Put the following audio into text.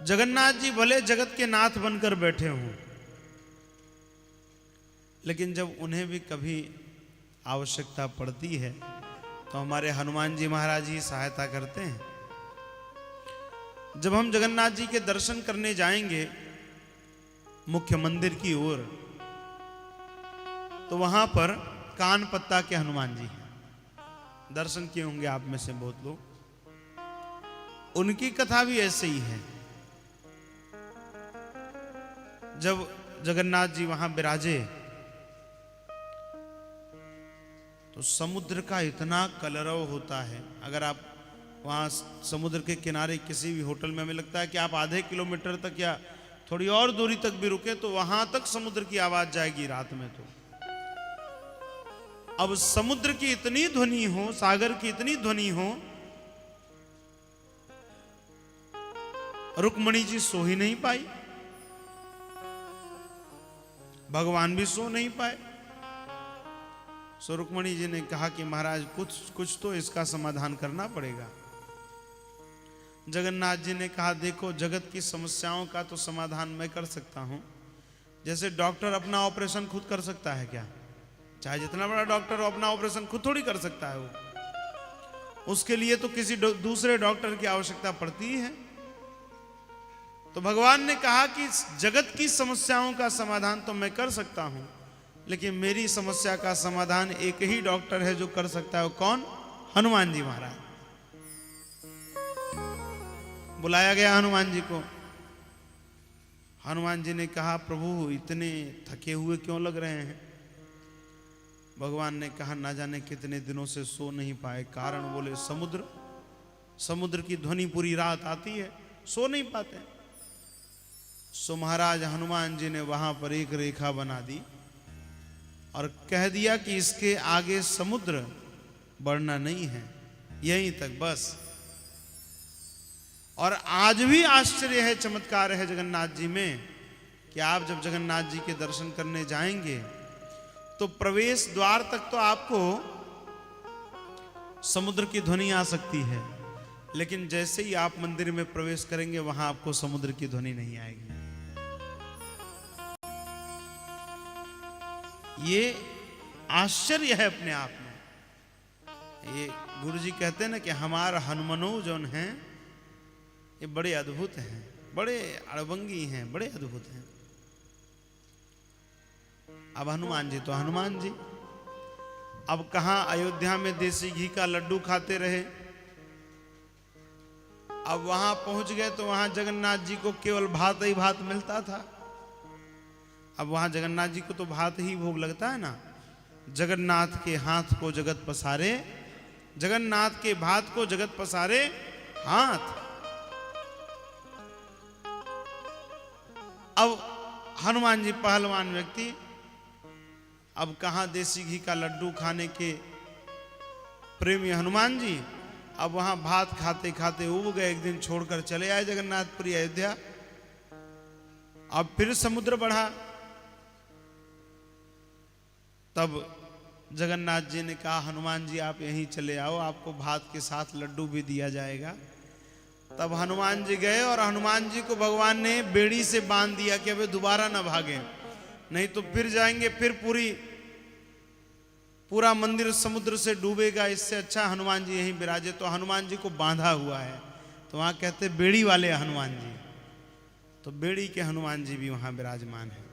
जगन्नाथ जी भले जगत के नाथ बनकर बैठे हों, लेकिन जब उन्हें भी कभी आवश्यकता पड़ती है तो हमारे हनुमान जी महाराज ही सहायता करते हैं। जब हम जगन्नाथ जी के दर्शन करने जाएंगे मुख्य मंदिर की ओर, तो वहां पर कान पत्ता के हनुमान जी हैं। दर्शन किए होंगे आप में से बहुत लोग। उनकी कथा भी ऐसे ही है। जब जगन्नाथ जी वहां विराजे तो समुद्र का इतना कलरव होता है। अगर आप वहां समुद्र के किनारे किसी भी होटल में, हमें लगता है कि आप आधे किलोमीटर तक या थोड़ी और दूरी तक भी रुके तो वहां तक समुद्र की आवाज जाएगी रात में। तो अब समुद्र की इतनी ध्वनि हो, सागर की इतनी ध्वनि हो, रुक्मणी जी सो ही नहीं पाई, भगवान भी सो नहीं पाए। सो रुक्मणी जी ने कहा कि महाराज कुछ तो इसका समाधान करना पड़ेगा। जगन्नाथ जी ने कहा देखो, जगत की समस्याओं का तो समाधान मैं कर सकता हूं। जैसे डॉक्टर अपना ऑपरेशन खुद कर सकता है क्या? चाहे जितना बड़ा डॉक्टर हो, अपना ऑपरेशन खुद थोड़ी कर सकता है वो। उसके लिए तो किसी दूसरे डॉक्टर की आवश्यकता पड़ती है। तो भगवान ने कहा कि जगत की समस्याओं का समाधान तो मैं कर सकता हूं, लेकिन मेरी समस्या का समाधान एक ही डॉक्टर है जो कर सकता है। वो कौन? हनुमान जी महाराज। बुलाया गया हनुमान जी को। हनुमान जी ने कहा प्रभु इतने थके हुए क्यों लग रहे हैं? भगवान ने कहा ना जाने कितने दिनों से सो नहीं पाए। कारण बोले समुद्र की ध्वनि पूरी रात आती है, सो नहीं पाते। सो महाराज हनुमान जी ने वहां पर एक रेखा बना दी और कह दिया कि इसके आगे समुद्र बढ़ना नहीं है, यहीं तक बस। और आज भी आश्चर्य है, चमत्कार है जगन्नाथ जी में कि आप जब जगन्नाथ जी के दर्शन करने जाएंगे तो प्रवेश द्वार तक तो आपको समुद्र की ध्वनि आ सकती है, लेकिन जैसे ही आप मंदिर में प्रवेश करेंगे वहां आपको समुद्र की ध्वनि नहीं आएगी। ये आश्चर्य है अपने आप में। ये गुरु जी कहते हैं ना कि हमारा हनुमनो जो हैं ये बड़े अद्भुत हैं, बड़े अड़बंगी हैं, बड़े अद्भुत हैं। अब हनुमान जी तो हनुमान जी, अब कहां अयोध्या में देसी घी का लड्डू खाते रहे। अब वहां पहुंच गए तो वहां जगन्नाथ जी को केवल भात ही भात मिलता था। अब वहां जगन्नाथ जी को तो भात ही भोग लगता है ना। जगन्नाथ के हाथ को जगत पसारे, जगन्नाथ के भात को जगत पसारे हाथ। अब हनुमान जी पहलवान व्यक्ति, अब कहां देसी घी का लड्डू खाने के प्रेमी हनुमान जी, अब वहां भात खाते खाते उब गए। एक दिन छोड़कर चले आए जगन्नाथपुरी अयोध्या। अब फिर समुद्र बढ़ा। तब जगन्नाथ जी ने कहा हनुमान जी आप यहीं चले आओ, आपको भात के साथ लड्डू भी दिया जाएगा। तब हनुमान जी गए और हनुमान जी को भगवान ने बेड़ी से बांध दिया कि अब दोबारा ना भागे, नहीं तो फिर जाएंगे, फिर पूरा मंदिर समुद्र से डूबेगा। इससे अच्छा हनुमान जी यहीं विराजे। तो हनुमान जी को बांधा हुआ है, तो वहां कहते बेड़ी वाले हनुमान जी। तो बेड़ी के हनुमान जी भी वहां विराजमान है।